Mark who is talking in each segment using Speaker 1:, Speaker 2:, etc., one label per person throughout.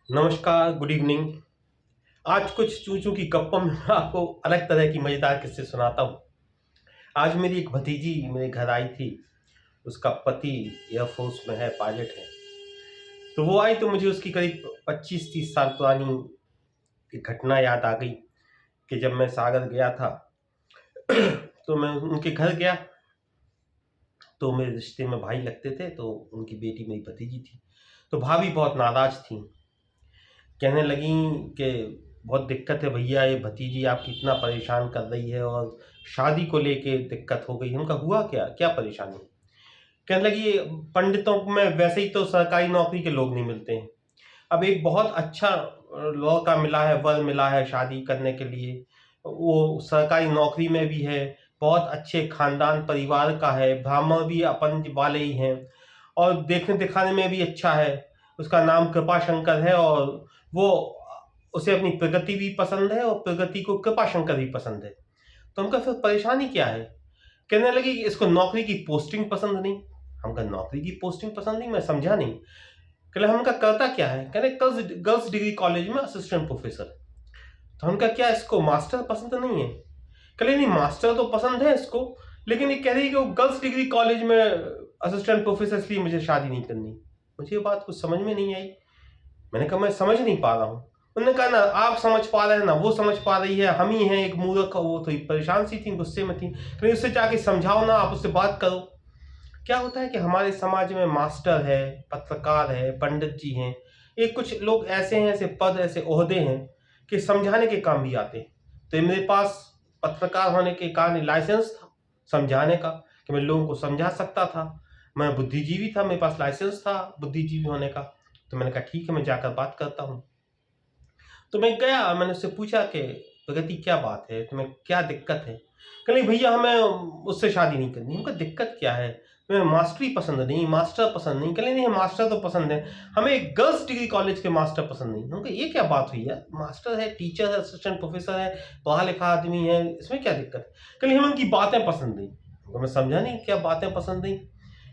Speaker 1: नमस्कार, good evening. आज कुछ चूँ-चूँ की गप्पों में मैं आपको अलग तरह की मज़ेदार किस्से सुनाता हूँ। आज मेरी एक भतीजी मेरे घर आई थी, उसका पति एयरफ़ोर्स में है, पायलट है। तो वो आई तो मुझे उसकी करीब 25-30 साल पुरानी एक घटना याद आ गई कि जब मैं सागर गया था, तो मैं उनके घर गया, तो मेरे रिश्ते में भाई लगते थे, तो उनकी बेटी मेरी भतीजी थी। तो भाभी बहुत नाराज़ थीं, कहने लगीं कि बहुत दिक्कत है भैया, ये भतीजी आपकी इतना परेशान कर रही है और शादी को लेके दिक्कत हो गई। हमने कहा हुआ क्या? क्या परेशानी? कहने लगी पंडितों में वैसे ही तो सरकारी नौकरी के लोग नहीं मिलते हैं। अब एक बहुत अच्छा लड़का मिला है, वर मिला है शादी करने के लिए। वो सरकारी नौकरी में भी है, बहुत अच्छे खानदान परिवार का है, ब्राह्मण भी अपन वाले ही हैं और देखने दिखाने में भी अच्छा है। उसका नाम कृपाशंकर है और वो उसे अपनी प्रगति भी पसंद है और प्रगति को कृपाशंकर भी पसंद है। तो हम कहा फिर परेशानी क्या है? कहने लगी कि इसको नौकरी की पोस्टिंग पसंद नहीं। हम कहा नौकरी की पोस्टिंग पसंद नहीं, मैं समझा नहीं। कहले हम कहा करता क्या है? कहने गर्ल्स गर्ल्स डिग्री कॉलेज में असिस्टेंट प्रोफेसर। तो हम कहा क्या इसको मास्टर पसंद नहीं है? कहले नहीं मास्टर तो पसंद है इसको, लेकिन ये कह रही है कि वो गर्ल्स डिग्री कॉलेज में असिस्टेंट प्रोफेसर, इसलिए मुझे शादी नहीं करनी। मुझे ये बात कुछ समझ में नहीं आई। मैंने कहा मैं समझ नहीं पा रहा हूँ। उन्होंने कहा ना आप समझ पा रहे हैं ना वो समझ पा रही है, हम ही हैं एक मूर्ख। वो थोड़ी परेशान सी थी, गुस्से में थी। कहीं उससे जाके समझाओ ना, आप उससे बात करो। क्या होता है कि हमारे समाज में मास्टर है, पत्रकार है, पंडित जी हैं, ये कुछ लोग ऐसे हैं, ऐसे पद, ऐसे ओहदे हैं कि समझाने के काम भी आते हैं। तो मेरे पास पत्रकार होने के कारण लाइसेंस था समझाने का, कि मैं लोगों को समझा सकता था। मैं बुद्धिजीवी था, मेरे पास लाइसेंस था बुद्धिजीवी होने का। तो मैंने कहा ठीक है, मैं जाकर बात करता हूँ। तो मैं गया, मैंने उससे पूछा कि प्रगति क्या बात है, तुम्हें क्या दिक्कत है? कह भैया हमें उससे शादी नहीं करनी। हमको दिक्कत क्या है? तुम्हें मास्टरी पसंद नहीं, मास्टर पसंद नहीं? कहले नहीं मास्टर तो पसंद है, हमें गर्ल्स डिग्री कॉलेज के मास्टर पसंद नहीं। हमको ये क्या बात हुई यार, मास्टर है, टीचर है, असिस्टेंट प्रोफेसर है, पढ़ा लिखा आदमी है, इसमें क्या दिक्कत है? कहले हमें उनकी बातें पसंद नहीं। हमको मैं समझा नहीं क्या बातें पसंद नहीं।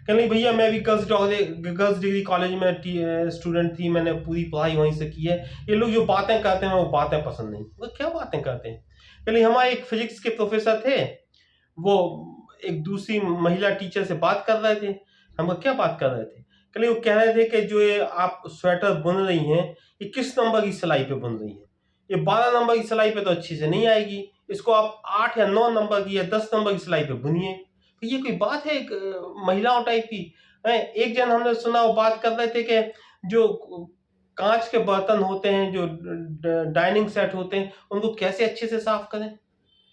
Speaker 1: कह नहीं भैया मैं भी गर्ल्स डिग्री कॉलेज में स्टूडेंट थी, मैंने पूरी पढ़ाई वहीं से की है। ये लोग जो बातें करते हैं वो बातें पसंद नहीं। वो क्या बातें करते हैं? कह नहीं हमारे एक फिजिक्स के प्रोफेसर थे, वो एक दूसरी महिला टीचर से बात कर रहे थे। हम क्या बात कर रहे थे? कह नहीं वो कह रहे थे कि जो ये आप स्वेटर बुन रही हैं, ये किस नंबर की सिलाई पे बुन रही हैं? ये 12 नंबर की सिलाई पे तो अच्छी से नहीं आएगी, इसको आप 8 या 9 नंबर की या 10 नंबर की सिलाई पे बुनिए। तो ये कोई बात है एक महिलाओं टाइप की? एक जन हमने सुना वो बात कर रहे थे कि जो कांच के बर्तन होते हैं, जो डाइनिंग सेट होते हैं, उनको कैसे अच्छे से साफ करें।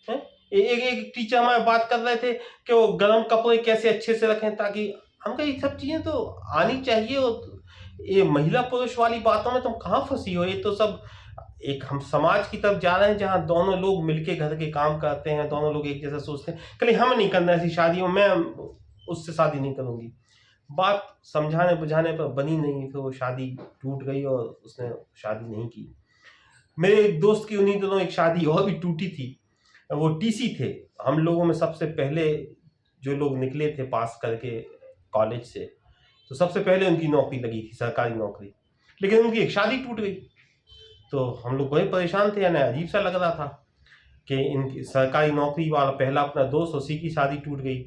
Speaker 1: हैं? एक एक टीचर हमारे बात कर रहे थे कि वो गर्म कपड़े कैसे अच्छे से रखें, ताकि हम कहा ये सब चीजें तो आनी चाहिए। और ये महिला पुरुष वाली बातों में तुम कहाँ फंसी हो? ये तो सब एक हम समाज की तरफ जा रहे हैं जहाँ दोनों लोग मिलके घर के काम करते हैं, दोनों लोग एक जैसा सोचते हैं। कल हम नहीं करना ऐसी शादी, मैं उससे शादी नहीं करूंगी। बात समझाने बुझाने पर बनी नहीं, फिर वो शादी टूट गई और उसने शादी नहीं की। मेरे एक दोस्त की उन्हीं दिनों एक शादी और भी टूटी थी। वो टीसी थे, हम लोगों में सबसे पहले जो लोग निकले थे पास करके कॉलेज से, तो सबसे पहले उनकी नौकरी लगी थी, सरकारी नौकरी। लेकिन उनकी एक शादी टूट गई। तो हम लोग बड़े परेशान थे, यानी अजीब सा लग रहा था कि इनकी सरकारी नौकरी वाला पहला अपना दोस्त, उसी की शादी टूट गई।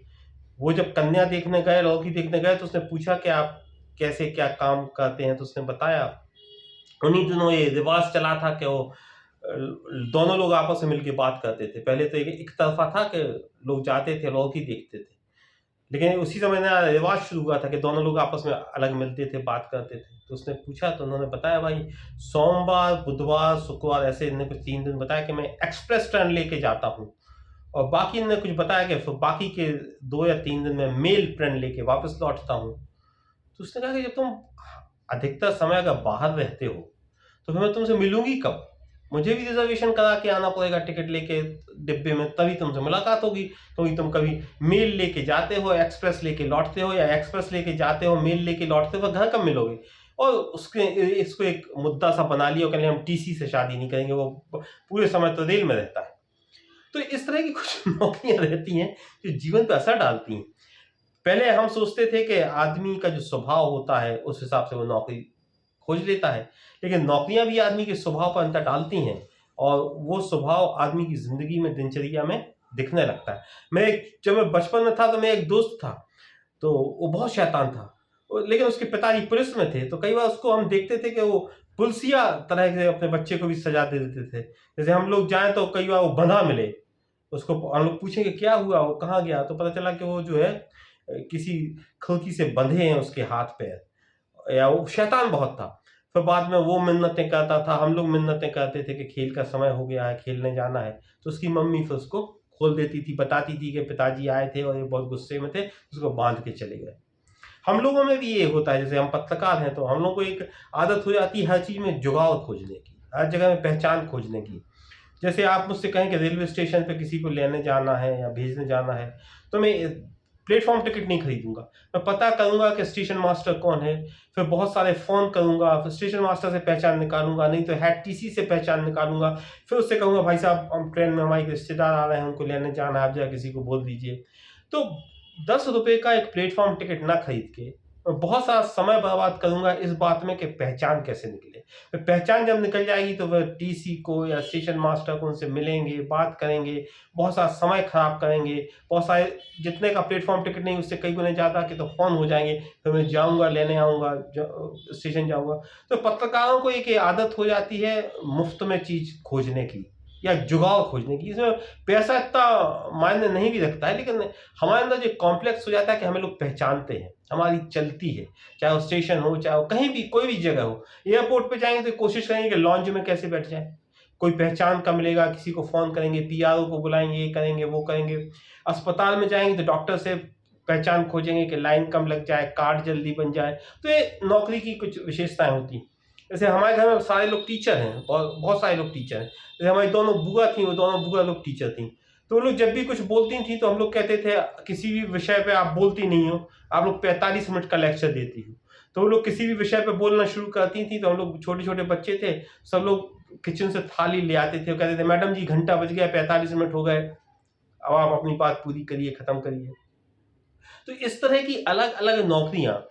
Speaker 1: वो जब कन्या देखने गए, लड़की देखने गए, तो उसने पूछा कि आप कैसे क्या काम करते हैं, तो उसने बताया। उन्हीं दिनों ये रिवाज चला था कि वो दोनों लोग आपस में मिलकर बात करते थे। पहले तो एक तरफा था कि लोग जाते थे, लड़की देखते थे, लेकिन उसी समय ना रिवाज शुरू हुआ था कि दोनों लोग आपस में अलग मिलते थे, बात करते थे। तो उसने पूछा, तो उन्होंने बताया भाई सोमवार, बुधवार, शुक्रवार, ऐसे इन्होंने कुछ 3 दिन बताया कि मैं एक्सप्रेस ट्रेन लेके जाता हूँ, और बाकी इन्होंने कुछ बताया कि फिर बाकी के 2 या 3 दिन में मेल ट्रेन लेके वापस लौटता हूँ। तो उसने कहा कि जब तुम अधिकतर समय अगर बाहर रहते हो तो फिर मैं तुमसे मिलूंगी कब? मुझे भी रिजर्वेशन करा के आना पड़ेगा टिकट लेके डिब्बे में, तभी तुमसे मुलाकात होगी। क्योंकि तुम कभी मेल लेके जाते हो, एक्सप्रेस लेके लौटते हो, या एक्सप्रेस लेके जाते हो, मेल लेके लौटते हो, घर कब मिलोगे? और उसके इसको एक मुद्दा सा बना लिया, कहले हम टीसी से शादी नहीं करेंगे, वो पूरे समय तो रेल में रहता है। तो इस तरह की कुछ नौकरियां रहती हैं जो जीवन पर असर डालती हैं। पहले हम सोचते थे कि आदमी का जो स्वभाव होता है उस हिसाब से वो नौकरी खोज लेता है, लेकिन नौकरियां भी आदमी के स्वभाव पर अंतर डालती हैं और वो स्वभाव आदमी की ज़िंदगी में, दिनचर्या में दिखने लगता है। जब मैं बचपन में था तो मेरा एक दोस्त था, तो वो बहुत शैतान था। लेकिन उसके पिताजी पुलिस में थे, तो कई बार उसको हम देखते थे कि वो पुलिसिया तरह से अपने बच्चे को भी सजा दे देते थे। जैसे हम लोग जाएँ तो कई बार वो बंधा मिले, उसको हम लोग पूछें कि क्या हुआ, वो कहाँ गया? तो पता चला कि वो जो है किसी खिड़की से बंधे हैं उसके हाथ-पैर, या वो शैतान बहुत था। फिर बाद में वो मिन्नतें करता था, हम लोग मिन्नतें करते थे कि खेल का समय हो गया है, खेलने जाना है। तो उसकी मम्मी फिर उसको खोल देती थी, बताती थी कि पिताजी आए थे और ये बहुत गुस्से में थे, उसको बाँध के चले गए। हम लोगों में भी ये होता है, जैसे हम पत्रकार हैं तो हम लोगों को एक आदत हो जाती है हर चीज़ में जुगाड़ खोजने की, हर जगह में पहचान खोजने की। जैसे आप मुझसे कहें कि रेलवे स्टेशन पे किसी को लेने जाना है या भेजने जाना है, तो मैं प्लेटफ़ॉर्म टिकट नहीं खरीदूँगा। मैं पता करूँगा कि स्टेशन मास्टर कौन है, फिर बहुत सारे फ़ोन करूँगा, फिर स्टेशन मास्टर से पहचान निकालूँगा, नहीं तो हेड टीसी से पहचान निकालूँगा। फिर उससे कहूँगा, भाई साहब हम ट्रेन में हमारे एक रिश्तेदार आ रहे हैं, उनको लेने जाना है, आप ज़रा किसी को बोल दीजिए। तो ₹10 का एक प्लेटफ़ॉर्म टिकट ना खरीद के मैं बहुत सारा समय बर्बाद करूँगा इस बात में कि पहचान कैसे निकले। फिर पहचान जब निकल जाएगी तो वह टीसी को या स्टेशन मास्टर को उनसे मिलेंगे, बात करेंगे, बहुत सारा समय खराब करेंगे, बहुत सारे जितने का प्लेटफ़ॉर्म टिकट नहीं उससे कई गुना ज़्यादा के तो फ़ोन हो जाएँगे, फिर मैं जाऊँगा, लेने आऊँगा, स्टेशन जाऊँगा। तो पत्रकारों को एक ये आदत हो जाती है मुफ़्त में चीज़ खोजने की या जुगाड़ खोजने की। इसमें पैसा इतना मायने नहीं भी रखता है, लेकिन हमारे अंदर जो कॉम्प्लेक्स हो जाता है कि हमें लोग पहचानते हैं, हमारी चलती है, चाहे वो स्टेशन हो, चाहे वो कहीं भी कोई भी जगह हो। एयरपोर्ट पे जाएँगे तो कोशिश करेंगे कि लॉन्ज में कैसे बैठ जाएँ, कोई पहचान का मिलेगा, किसी को फ़ोन करेंगे, पीआरओ को बुलाएँगे, ये करेंगे, वो करेंगे। अस्पताल में जाएँगे तो डॉक्टर से पहचान खोजेंगे कि लाइन कम लग जाए, कार्ड जल्दी बन जाए। तो ये नौकरी की कुछ विशेषताएँ होती हैं। जैसे हमारे घर में सारे लोग टीचर हैं और बहुत सारे लोग टीचर हैं। जैसे हमारी दोनों बुआ थीं, वो दोनों बुआ लोग टीचर थीं। तो वो लोग जब भी कुछ बोलती थीं तो हम लोग कहते थे, किसी भी विषय पे आप बोलती नहीं हो, आप लोग 45 मिनट का लेक्चर देती हो। तो वो लोग किसी भी विषय पे बोलना शुरू करती थीं तो हम लोग छोटे-छोटे बच्चे थे, सब लोग किचन से थाली ले आते थे और कहते थे, मैडम जी घंटा बज गया, 45 मिनट हो गए, अब आप अपनी बात पूरी करिए, खत्म करिए। तो इस तरह की अलग-अलग नौकरियाँ,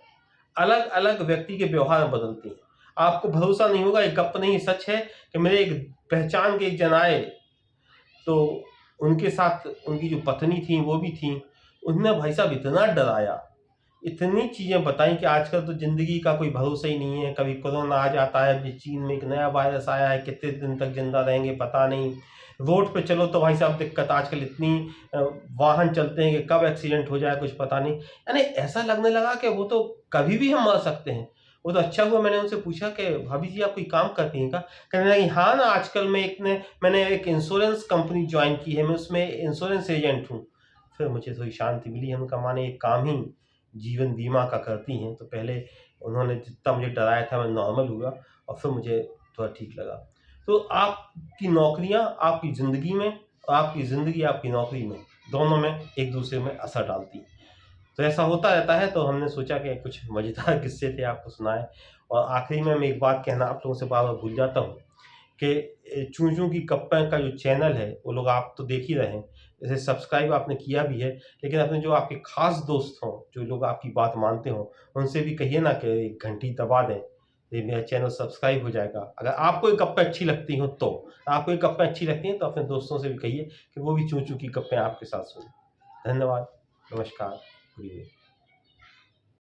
Speaker 1: अलग-अलग व्यक्ति के व्यवहार में बदलती हैं। आपको भरोसा नहीं होगा, ये गप नहीं सच है कि मेरे एक पहचान के एक जन आए, तो उनके साथ उनकी जो पत्नी थी वो भी थी। उन्होंने भाई साहब इतना डराया, इतनी चीज़ें बताई कि आजकल तो ज़िंदगी का कोई भरोसा ही नहीं है। कभी कोरोना आ जाता है, अभी चीन में एक नया वायरस आया है, कितने दिन तक ज़िंदा रहेंगे पता नहीं। रोड पे चलो तो भाई साहब दिक्कत, आजकल इतनी अ, वाहन चलते हैं कि कब एक्सीडेंट हो जाए कुछ पता नहीं। यानी ऐसा लगने लगा कि वो तो कभी भी हम मर सकते हैं। वो तो अच्छा हुआ मैंने उनसे पूछा कि भाभी जी आप कोई काम करती हैं क्या? कहने लगी हाँ ना, आजकल मैंने एक इंश्योरेंस कंपनी जॉइन की है, मैं उसमें इंश्योरेंस एजेंट हूँ। फिर मुझे थोड़ी शांति मिली, हम कहा माने एक काम ही जीवन बीमा का करती हैं। तो पहले उन्होंने जितना मुझे डराया था मैं नॉर्मल हुआ और फिर मुझे थोड़ा ठीक लगा। तो आपकी नौकरियाँ आपकी ज़िंदगी में और आपकी ज़िंदगी आपकी नौकरी में, दोनों में एक दूसरे में असर डालती हैं। तो ऐसा होता रहता है, तो हमने सोचा कि कुछ मज़ेदार किस्से थे आपको सुनाएँ। और आखिरी में मैं एक बात कहना आप लोगों से बार-बार भूल जाता हूँ कि चूँ चूँ की कप्पें का जो चैनल है, वो लोग आप तो देख ही रहे हैं। जैसे सब्सक्राइब आपने किया भी है, लेकिन अपने जो आपके ख़ास दोस्त हों, जो लोग आपकी बात मानते हों, उनसे भी कहिए ना कि एक घंटी दबा दें, ये मेरा चैनल सब्सक्राइब हो जाएगा। अगर आपको ये गप्पें अच्छी लगती हों तो। आपको ये गप्पें अच्छी लगती हैं तो अपने दोस्तों से भी कहिए कि वो भी चूँ चूँ की गप्पें आपके साथ सुनें। धन्यवाद, नमस्कार, गुड इवनिंग।